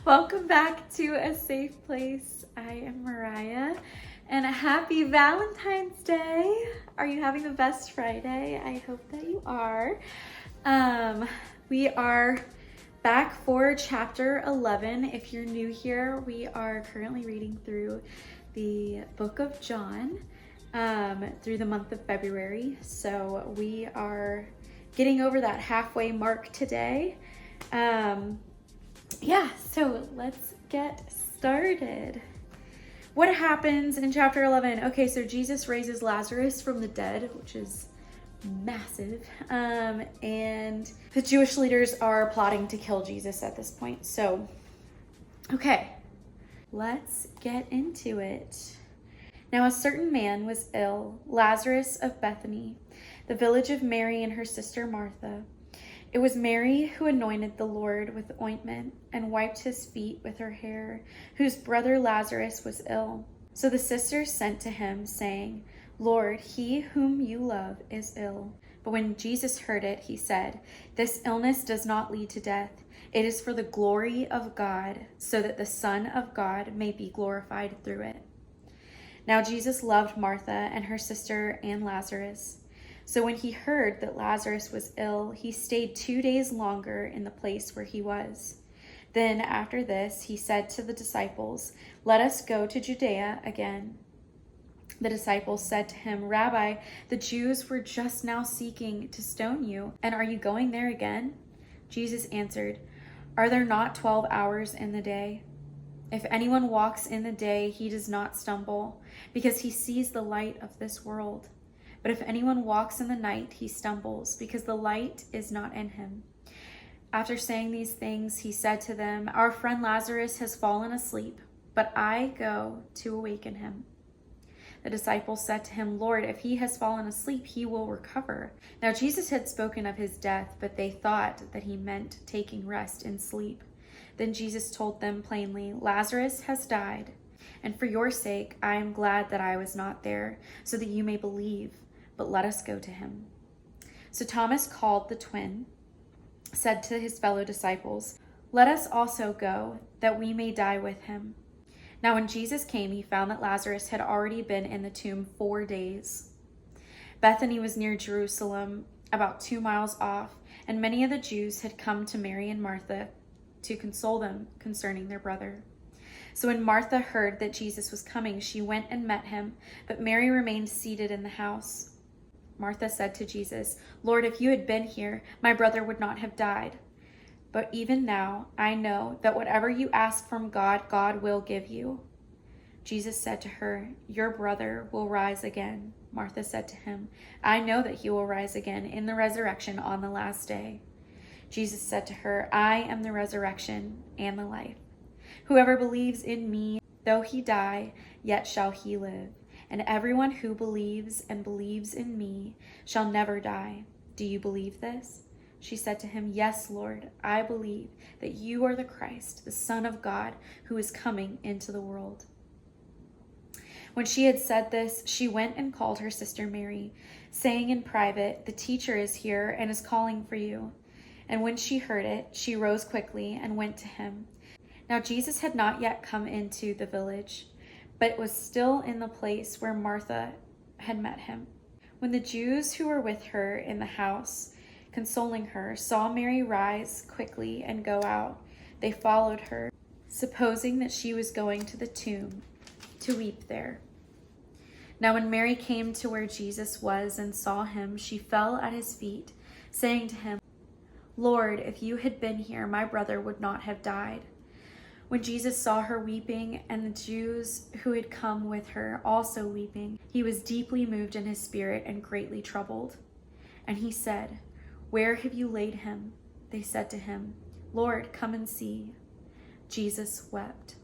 Welcome back to A Safe Place. I am Mariah, and a happy Valentine's Day. Are you having the best Friday? I hope that you are. We are back for chapter 11. If you're new here, we are currently reading through the book of John through the month of February. So we are getting over that halfway mark today. So let's get started. What happens in chapter 11? Okay, so Jesus raises Lazarus from the dead, which is massive. And the Jewish leaders are plotting to kill Jesus at this point. So, okay, let's get into it. Now, a certain man was ill, Lazarus of Bethany, the village of Mary and her sister Martha. It was Mary who anointed the Lord with ointment and wiped his feet with her hair, whose brother Lazarus was ill. So the sisters sent to him, saying, Lord, he whom you love is ill. But when Jesus heard it, he said, This illness does not lead to death. It is for the glory of God, so that the Son of God may be glorified through it. Now Jesus loved Martha and her sister and Lazarus. So when he heard that Lazarus was ill, he stayed 2 days longer in the place where he was. Then after this, he said to the disciples, Let us go to Judea again. The disciples said to him, Rabbi, the Jews were just now seeking to stone you, and are you going there again? Jesus answered, Are there not 12 hours in the day? If anyone walks in the day, he does not stumble, because he sees the light of this world. But if anyone walks in the night, he stumbles, because the light is not in him. After saying these things, he said to them, Our friend Lazarus has fallen asleep, but I go to awaken him. The disciples said to him, Lord, if he has fallen asleep, he will recover. Now Jesus had spoken of his death, but they thought that he meant taking rest in sleep. Then Jesus told them plainly, Lazarus has died, and for your sake I am glad that I was not there, so that you may believe. But let us go to him. So Thomas, called the twin, said to his fellow disciples, Let us also go, that we may die with him. Now when Jesus came, he found that Lazarus had already been in the tomb 4 days. Bethany was near Jerusalem, about 2 miles off, and many of the Jews had come to Mary and Martha to console them concerning their brother. So when Martha heard that Jesus was coming, she went and met him, but Mary remained seated in the house. Martha said to Jesus, Lord, if you had been here, my brother would not have died. But even now, I know that whatever you ask from God, God will give you. Jesus said to her, Your brother will rise again. Martha said to him, I know that he will rise again in the resurrection on the last day. Jesus said to her, I am the resurrection and the life. Whoever believes in me, though he die, yet shall he live. And everyone who believes and believes in me shall never die. Do you believe this? She said to him, Yes, Lord, I believe that you are the Christ, the Son of God, who is coming into the world. When she had said this, she went and called her sister Mary, saying in private, The teacher is here and is calling for you. And when she heard it, she rose quickly and went to him. Now Jesus had not yet come into the village, but was still in the place where Martha had met him. When the Jews who were with her in the house, consoling her, saw Mary rise quickly and go out, they followed her, supposing that she was going to the tomb to weep there. Now when Mary came to where Jesus was and saw him, she fell at his feet, saying to him, Lord, if you had been here, my brother would not have died. When Jesus saw her weeping, and the Jews who had come with her also weeping, he was deeply moved in his spirit and greatly troubled. And he said, Where have you laid him? They said to him, Lord, come and see. Jesus wept.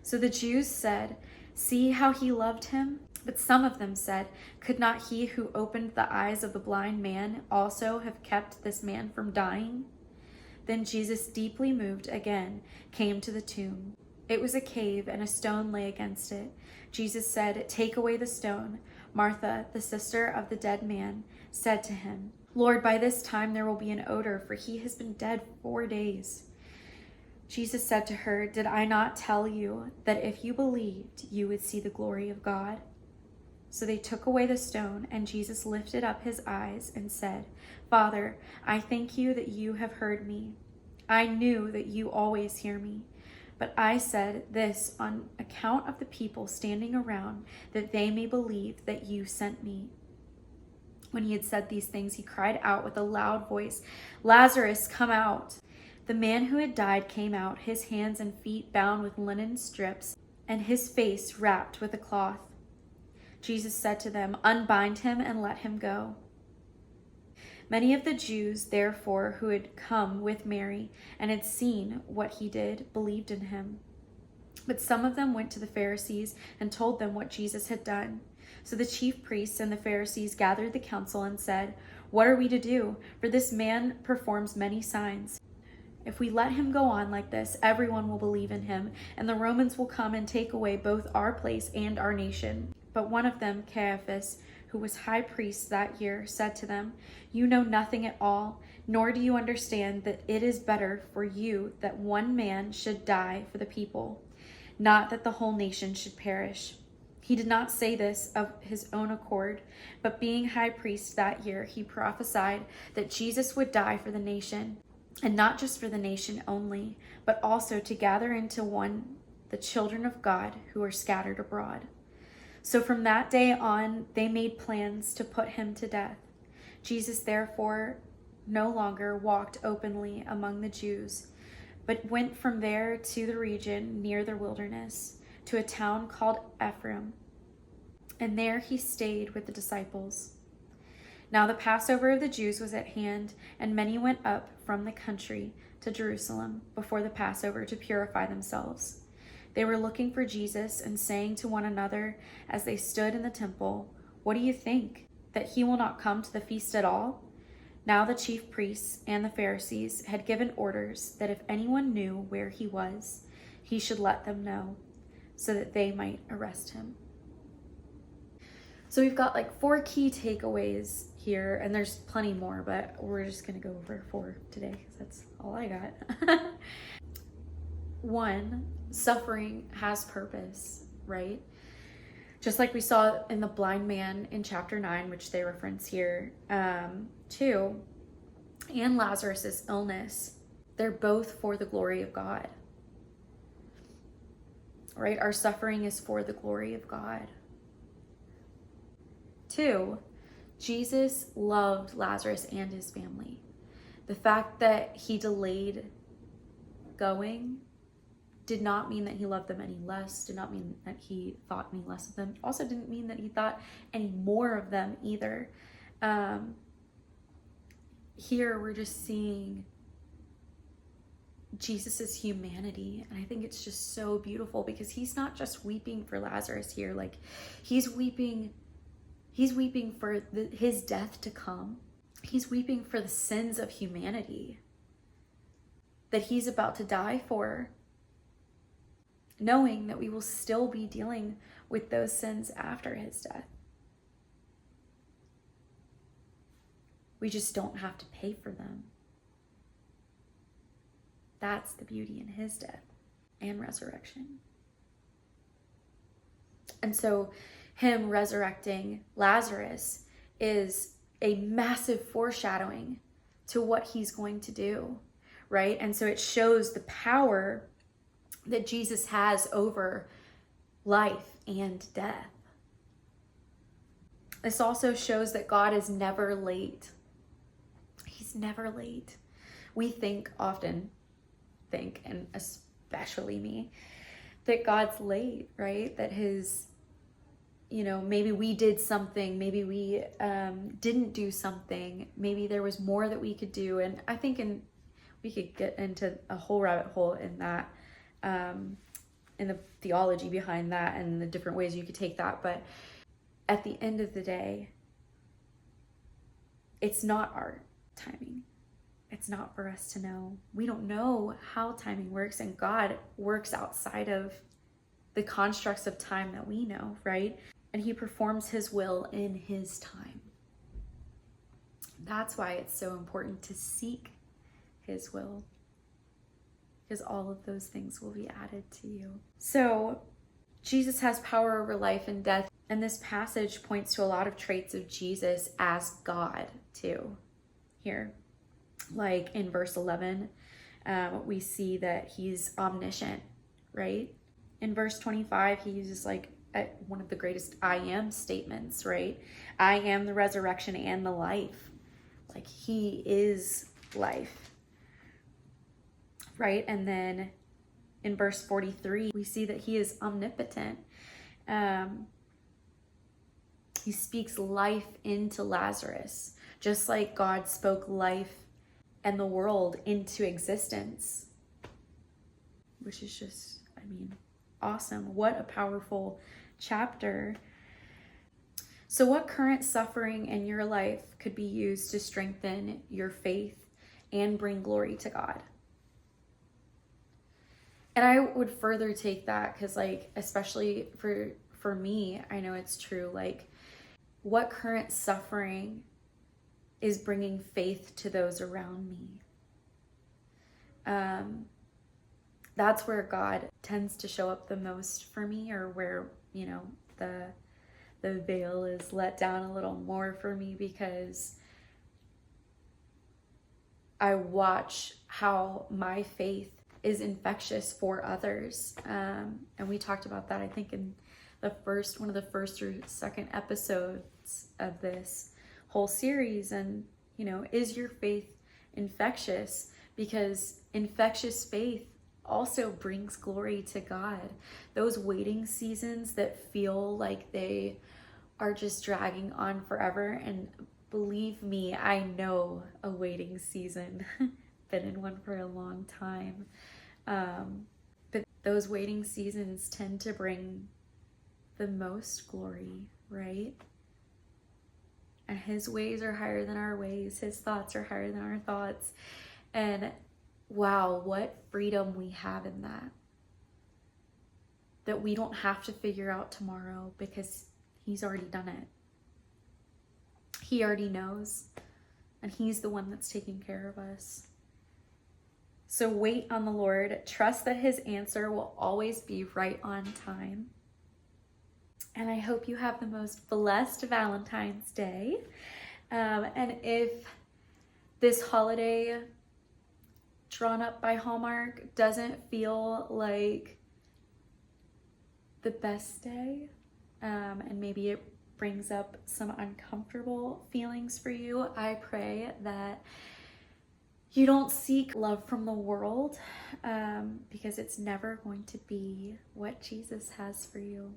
So the Jews said, See how he loved him? But some of them said, Could not he who opened the eyes of the blind man also have kept this man from dying? Then Jesus, deeply moved again, came to the tomb. It was a cave, and a stone lay against it. Jesus said, Take away the stone. Martha, the sister of the dead man, said to him, Lord, by this time there will be an odor, for he has been dead 4 days. Jesus said to her, "Did I not tell you that if you believed, you would see the glory of God?" So they took away the stone, and Jesus lifted up his eyes and said, "Father, I thank you that you have heard me. I knew that you always hear me, but I said this on account of the people standing around, that they may believe that you sent me." When he had said these things, he cried out with a loud voice, "Lazarus, come out!" The man who had died came out, his hands and feet bound with linen strips, and his face wrapped with a cloth. Jesus said to them, "Unbind him and let him go." Many of the Jews, therefore, who had come with Mary and had seen what he did, believed in him. But some of them went to the Pharisees and told them what Jesus had done. So the chief priests and the Pharisees gathered the council and said, "What are we to do? For this man performs many signs. If we let him go on like this, everyone will believe in him, and the Romans will come and take away both our place and our nation." But one of them, Caiaphas, who was high priest that year, said to them, "You know nothing at all, nor do you understand that it is better for you that one man should die for the people, not that the whole nation should perish." He did not say this of his own accord, but being high priest that year, he prophesied that Jesus would die for the nation, and not just for the nation only, but also to gather into one the children of God who are scattered abroad. So from that day on, they made plans to put him to death. Jesus therefore no longer walked openly among the Jews, but went from there to the region near the wilderness, to a town called Ephraim, and there he stayed with the disciples. Now the Passover of the Jews was at hand, and many went up from the country to Jerusalem before the Passover to purify themselves. They were looking for Jesus and saying to one another as they stood in the temple, "What do you think? That he will not come to the feast at all?" Now the chief priests and the Pharisees had given orders that if anyone knew where he was, he should let them know, so that they might arrest him. So we've got like 4 key takeaways here, and there's plenty more, but we're just going to go over 4 today because that's all I got. 1, suffering has purpose, right? Just like we saw in the blind man in chapter 9, which they reference here. 2, and Lazarus's illness, they're both for the glory of God, right? Our suffering is for the glory of God. 2, Jesus loved Lazarus and his family. The fact that he delayed going did not mean that he loved them any less, did not mean that he thought any less of them. Also didn't mean that he thought any more of them either. Here we're just seeing Jesus's humanity, and I think it's just so beautiful because he's not just weeping for Lazarus here. Like he's weeping for his death to come. He's weeping for the sins of humanity that he's about to die for, knowing that we will still be dealing with those sins after his death. We just don't have to pay for them. That's the beauty in his death and resurrection. And so him resurrecting Lazarus is a massive foreshadowing to what he's going to do, right? And so it shows the power that Jesus has over life and death. This also shows that God is never late. He's never late. We often think, and especially me, that God's late, right? That maybe we did something, maybe we didn't do something, maybe there was more that we could do. And I think we could get into a whole rabbit hole in that, in the theology behind that and the different ways you could take that. But at the end of the day, it's not our timing. It's not for us to know. We don't know how timing works, and God works outside of the constructs of time that we know, right? And he performs his will in his time. That's why it's so important to seek his will. because all of those things will be added to you. So Jesus has power over life and death. And this passage points to a lot of traits of Jesus as God too here. Like in verse 11, we see that he's omniscient, right? In verse 25, he uses like one of the greatest I am statements, right? I am the resurrection and the life. Like he is life, right? And then in verse 43, we see that he is omnipotent. He speaks life into Lazarus, just like God spoke life and the world into existence, which is just, I mean, awesome. What a powerful chapter. So what current suffering in your life could be used to strengthen your faith and bring glory to God? And I would further take that because, like, especially for me, I know it's true, like, what current suffering is bringing faith to those around me? That's where God tends to show up the most for me, or where, you know, the veil is let down a little more for me, because I watch how my faith is infectious for others. And we talked about that, I think, in one of the first or second episodes of this whole series. And, you know, is your faith infectious? Because infectious faith also brings glory to God. Those waiting seasons that feel like they are just dragging on forever, and believe me, I know a waiting season, been in one for a long time, but those waiting seasons tend to bring the most glory, right? And his ways are higher than our ways. His thoughts are higher than our thoughts. And wow, what freedom we have in that. That we don't have to figure out tomorrow, because he's already done it. He already knows. And he's the one that's taking care of us. So wait on the Lord. Trust that his answer will always be right on time. And I hope you have the most blessed Valentine's Day. And if this holiday drawn up by Hallmark doesn't feel like the best day, and maybe it brings up some uncomfortable feelings for you, I pray that you don't seek love from the world, because it's never going to be what Jesus has for you.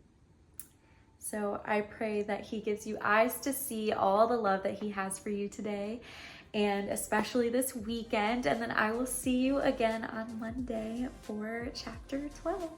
So I pray that he gives you eyes to see all the love that he has for you today, and especially this weekend. And then I will see you again on Monday for chapter 12.